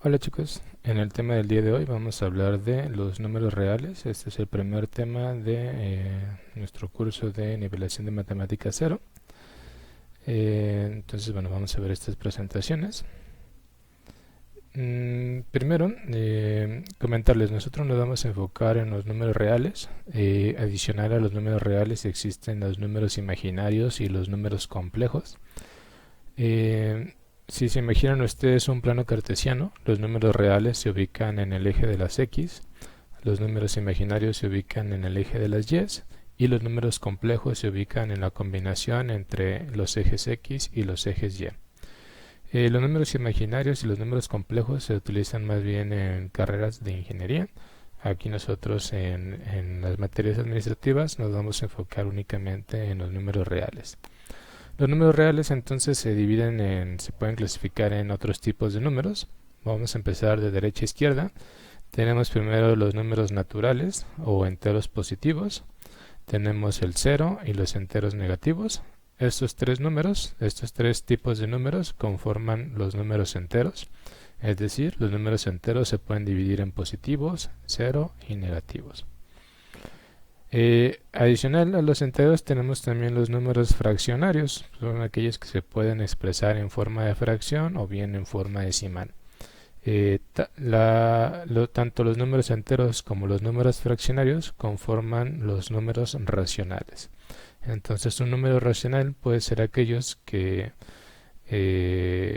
Hola chicos, en el tema del día de hoy vamos a hablar de los números reales. Este es el primer tema de nuestro curso de nivelación de matemática cero. Entonces, bueno, vamos a ver estas presentaciones. Primero, comentarles, nosotros nos vamos a enfocar en los números reales. Adicional a los números reales existen los números imaginarios y los números complejos. Si se imaginan ustedes un plano cartesiano, los números reales se ubican en el eje de las X, los números imaginarios se ubican en el eje de las Y y los números complejos se ubican en la combinación entre los ejes X y los ejes Y. Los números imaginarios y los números complejos se utilizan más bien en carreras de ingeniería. Aquí nosotros en las materias administrativas nos vamos a enfocar únicamente en los números reales. Los números reales entonces se pueden clasificar en otros tipos de números. Vamos a empezar de derecha a izquierda. Tenemos primero los números naturales o enteros positivos. Tenemos el 0 y los enteros negativos. Estos tres tipos de números conforman los números enteros. Es decir, los números enteros se pueden dividir en positivos, 0 y negativos. Adicional a los enteros tenemos también los números fraccionarios, son aquellos que se pueden expresar en forma de fracción o bien en forma decimal. Tanto los números enteros como los números fraccionarios conforman los números racionales. Entonces un número racional puede ser aquellos que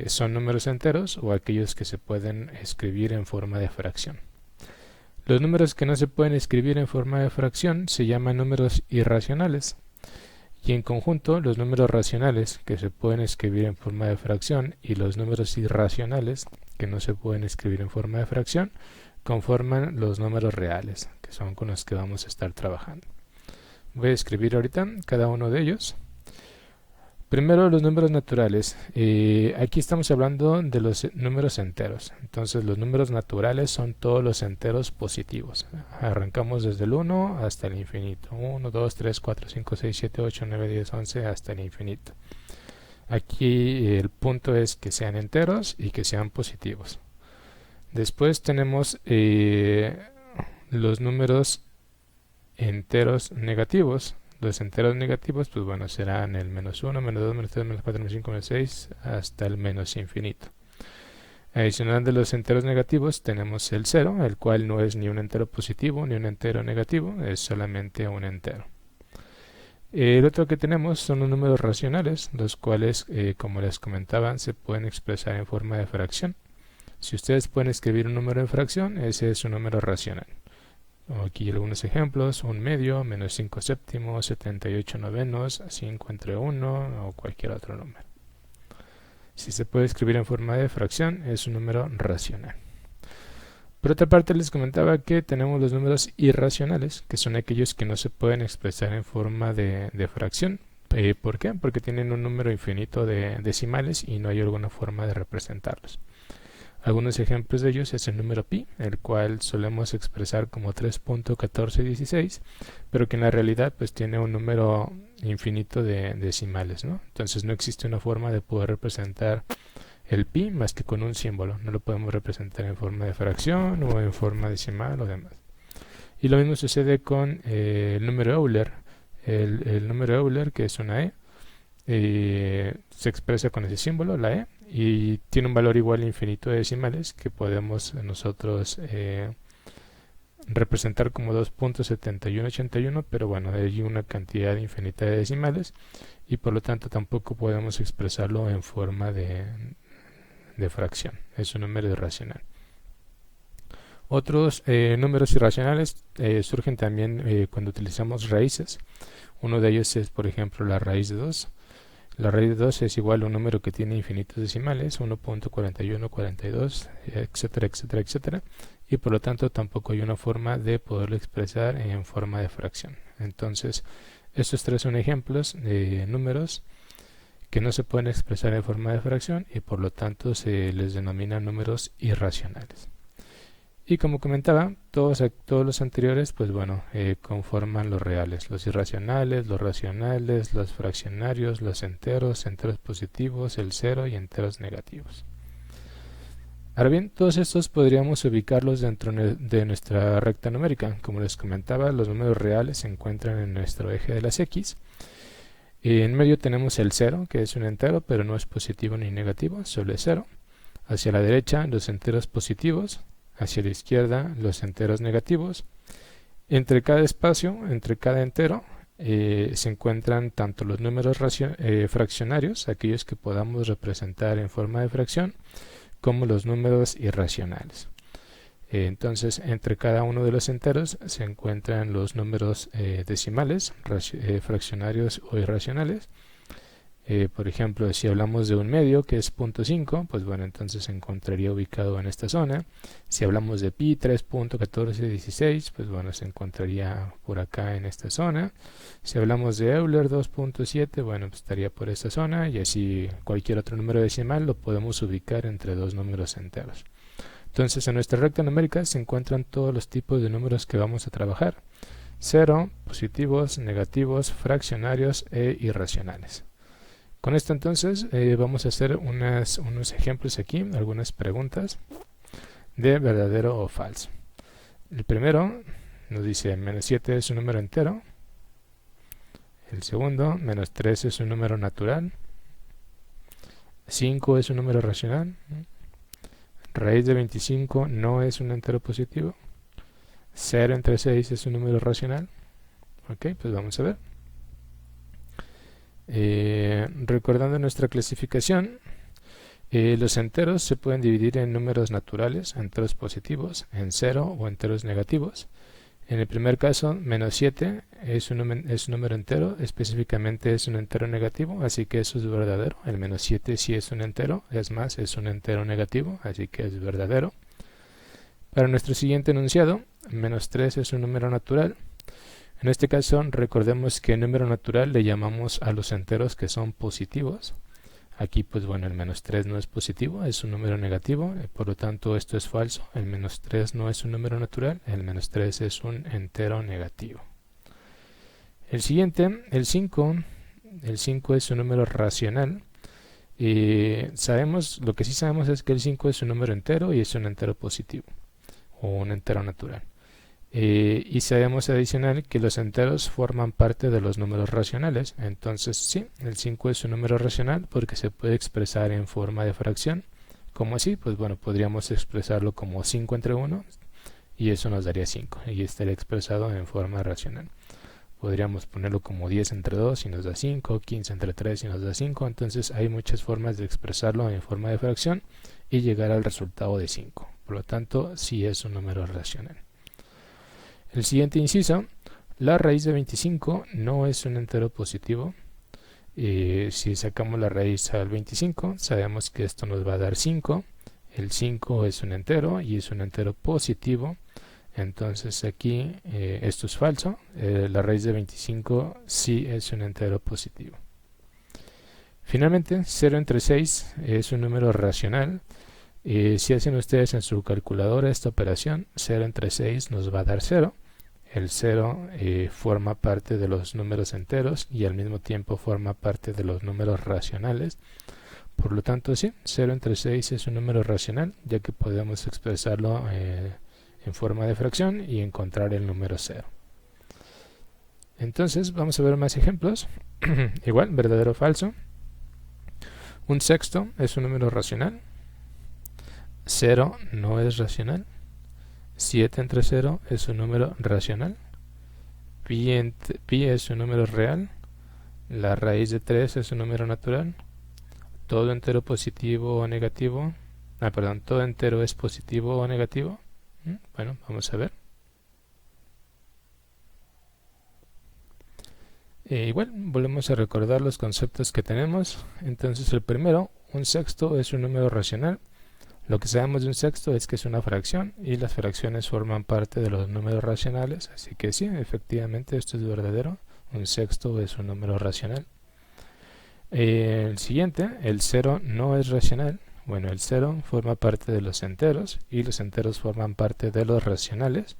son números enteros o aquellos que se pueden escribir en forma de fracción. Los números que no se pueden escribir en forma de fracción se llaman números irracionales. Y en conjunto, los números racionales que se pueden escribir en forma de fracción y los números irracionales que no se pueden escribir en forma de fracción conforman los números reales, que son con los que vamos a estar trabajando. Voy a escribir ahorita cada uno de ellos. Primero los números naturales. Aquí estamos hablando de los números enteros. Entonces los números naturales son todos los enteros positivos. Arrancamos desde el 1 hasta el infinito. 1, 2, 3, 4, 5, 6, 7, 8, 9, 10, 11 hasta el infinito. Aquí el punto es que sean enteros y que sean positivos. Después tenemos los números enteros negativos. Los enteros negativos, pues bueno, serán el menos 1, menos 2, menos 3, menos 4, menos 5, menos 6, hasta el menos infinito. Adicional de los enteros negativos, tenemos el 0, el cual no es ni un entero positivo ni un entero negativo, es solamente un entero. El otro que tenemos son los números racionales, los cuales, como les comentaba, se pueden expresar en forma de fracción. Si ustedes pueden escribir un número en fracción, ese es un número racional. Aquí algunos ejemplos: 1 medio, menos 5 séptimos, 78 novenos, 5 entre 1 o cualquier otro número. Si se puede escribir en forma de fracción, es un número racional. Por otra parte, les comentaba que tenemos los números irracionales, que son aquellos que no se pueden expresar en forma de fracción. ¿Por qué? Porque tienen un número infinito de decimales y no hay alguna forma de representarlos. Algunos ejemplos de ellos es el número pi, el cual solemos expresar como 3.1416, pero que en la realidad pues tiene un número infinito de decimales, ¿no? Entonces no existe una forma de poder representar el pi más que con un símbolo. No lo podemos representar en forma de fracción o en forma decimal o demás. Y lo mismo sucede con el número Euler. El número Euler, que es una se expresa con ese símbolo, la e, y tiene un valor igual infinito de decimales que podemos nosotros representar como 2.7181, pero bueno, hay una cantidad infinita de decimales y por lo tanto tampoco podemos expresarlo en forma de fracción. Es un número irracional. Otros números irracionales surgen también cuando utilizamos raíces. Uno de ellos es, por ejemplo, la raíz de 2. La raíz de 2 es igual a un número que tiene infinitos decimales, 1.4142, etcétera, etcétera, etcétera, y por lo tanto tampoco hay una forma de poderlo expresar en forma de fracción. Entonces, estos tres son ejemplos de números que no se pueden expresar en forma de fracción y por lo tanto se les denomina números irracionales. Y como comentaba, todos los anteriores, pues bueno, conforman los reales, los irracionales, los racionales, los fraccionarios, los enteros, enteros positivos, el 0 y enteros negativos. Ahora bien, todos estos podríamos ubicarlos dentro de nuestra recta numérica. Como les comentaba, los números reales se encuentran en nuestro eje de las X. En medio tenemos el 0, que es un entero, pero no es positivo ni negativo, solo es 0. Hacia la derecha, los enteros positivos. Hacia la izquierda, los enteros negativos. Entre cada espacio, entre cada entero, se encuentran tanto los números fraccionarios, aquellos que podamos representar en forma de fracción, como los números irracionales. Entonces, entre cada uno de los enteros se encuentran los números decimales, fraccionarios o irracionales. Por ejemplo, si hablamos de un medio, que es 0.5, pues bueno, entonces se encontraría ubicado en esta zona. Si hablamos de pi, 3.1416, pues bueno, se encontraría por acá en esta zona. Si hablamos de Euler 2.7, bueno, pues estaría por esta zona, y así cualquier otro número decimal lo podemos ubicar entre dos números enteros. Entonces, en nuestra recta numérica se encuentran todos los tipos de números que vamos a trabajar: 0, positivos, negativos, fraccionarios e irracionales. Con esto entonces vamos a hacer unos ejemplos aquí, algunas preguntas de verdadero o falso. El primero nos dice menos 7 es un número entero. El segundo, menos 3 es un número natural. 5 es un número racional. Raíz de 25 no es un entero positivo. 0 entre 6 es un número racional. Ok, pues vamos a ver. Recordando nuestra clasificación, los enteros se pueden dividir en números naturales, enteros positivos, en 0 o enteros negativos. En el primer caso, menos 7 es un número entero, específicamente es un entero negativo, así que eso es verdadero. El menos 7 sí es un entero, es más, es un entero negativo, así que es verdadero. Para nuestro siguiente enunciado, menos 3 es un número natural. En este caso, recordemos que número natural le llamamos a los enteros que son positivos. Aquí, pues bueno, el menos 3 no es positivo, es un número negativo, por lo tanto esto es falso. El menos 3 no es un número natural, el menos 3 es un entero negativo. El siguiente, el 5. El 5 es un número racional. Lo que sí sabemos es que el 5 es un número entero y es un entero positivo, o un entero natural. Y sabemos adicional que los enteros forman parte de los números racionales. Entonces sí, el 5 es un número racional porque se puede expresar en forma de fracción. ¿Cómo así? Pues bueno, podríamos expresarlo como 5 entre 1 y eso nos daría 5 y estaría expresado en forma racional. Podríamos ponerlo como 10 entre 2 y nos da 5, 15 entre 3 y nos da 5. Entonces hay muchas formas de expresarlo en forma de fracción y llegar al resultado de 5. Por lo tanto, sí es un número racional. El siguiente inciso, la raíz de 25 no es un entero positivo. Si sacamos la raíz al 25, sabemos que esto nos va a dar 5. El 5 es un entero y es un entero positivo. Entonces aquí esto es falso. La raíz de 25 sí es un entero positivo. Finalmente, 0 entre 6 es un número racional. Si hacen ustedes en su calculadora esta operación, 0 entre 6 nos va a dar 0. El 0 forma parte de los números enteros y al mismo tiempo forma parte de los números racionales. Por lo tanto, sí, 0 entre 6 es un número racional, ya que podemos expresarlo en forma de fracción y encontrar el número 0. Entonces, vamos a ver más ejemplos. Igual, verdadero o falso. Un sexto es un número racional. 0 no es racional. 7 entre 0 es un número racional. Pi es un número real. La raíz de 3 es un número natural. Todo entero positivo o negativo. Todo entero es positivo o negativo. Bueno, vamos a ver. Igual, volvemos a recordar los conceptos que tenemos. Entonces, el primero, un sexto es un número racional. Lo que sabemos de un sexto es que es una fracción y las fracciones forman parte de los números racionales, así que sí, efectivamente esto es verdadero, un sexto es un número racional. El siguiente, el 0 no es racional. Bueno, el 0 forma parte de los enteros y los enteros forman parte de los racionales.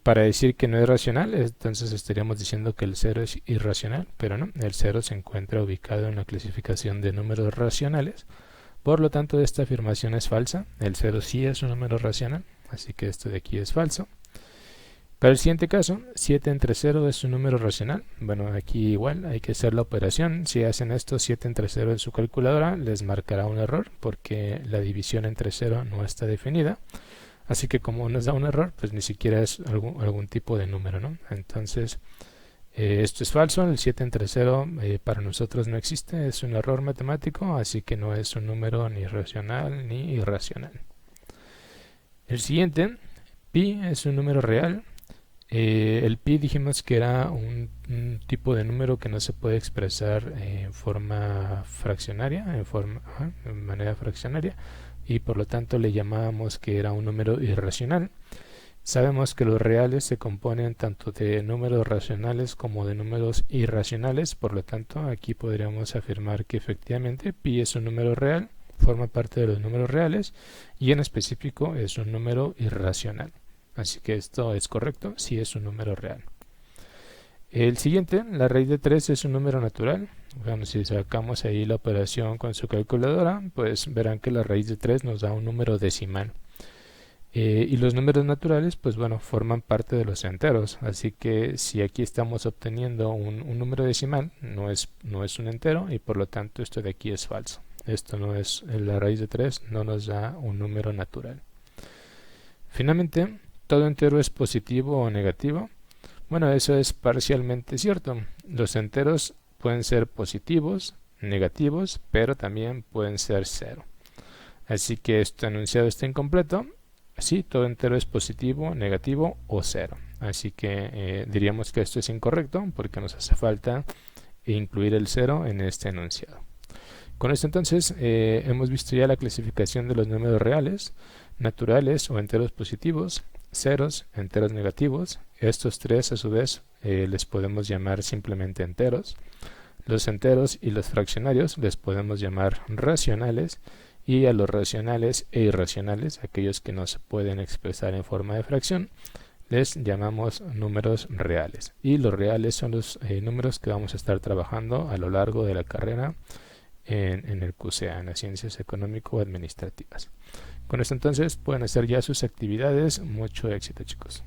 Para decir que no es racional, entonces estaríamos diciendo que el 0 es irracional, pero no, el 0 se encuentra ubicado en la clasificación de números racionales. Por lo tanto, esta afirmación es falsa. El 0 sí es un número racional, así que esto de aquí es falso. Para el siguiente caso, 7 entre 0 es un número racional. Bueno, aquí igual hay que hacer la operación. Si hacen esto 7 entre 0 en su calculadora, les marcará un error porque la división entre 0 no está definida. Así que como nos da un error, pues ni siquiera es algún tipo de número, ¿no? Entonces, esto es falso. El 7 entre 0 para nosotros no existe. Es un error matemático, así que no es un número ni racional ni irracional. El siguiente, pi es un número real. El pi dijimos que era un tipo de número que no se puede expresar en forma fraccionaria, en manera fraccionaria, y por lo tanto le llamábamos que era un número irracional. Sabemos que los reales se componen tanto de números racionales como de números irracionales, por lo tanto aquí podríamos afirmar que efectivamente pi es un número real, forma parte de los números reales y en específico es un número irracional. Así que esto es correcto, sí es un número real. El siguiente, la raíz de 3 es un número natural. Bueno, si sacamos ahí la operación con su calculadora, pues verán que la raíz de 3 nos da un número decimal. Y los números naturales, pues bueno, forman parte de los enteros. Así que si aquí estamos obteniendo un número decimal, no es un entero y por lo tanto esto de aquí es falso. Esto no es, la raíz de 3 no nos da un número natural. Finalmente, ¿todo entero es positivo o negativo? Bueno, eso es parcialmente cierto. Los enteros pueden ser positivos, negativos, pero también pueden ser cero. Así que este enunciado está incompleto. Sí, todo entero es positivo, negativo o cero. Así que diríamos que esto es incorrecto porque nos hace falta incluir el cero en este enunciado. Con esto entonces hemos visto ya la clasificación de los números reales, naturales o enteros positivos, ceros, enteros negativos. Estos tres a su vez les podemos llamar simplemente enteros. Los enteros y los fraccionarios les podemos llamar racionales y a los racionales e irracionales, aquellos que no se pueden expresar en forma de fracción, les llamamos números reales. Y los reales son los números que vamos a estar trabajando a lo largo de la carrera en el QCA, en las ciencias económico-administrativas. Con esto entonces pueden hacer ya sus actividades. Mucho éxito, chicos.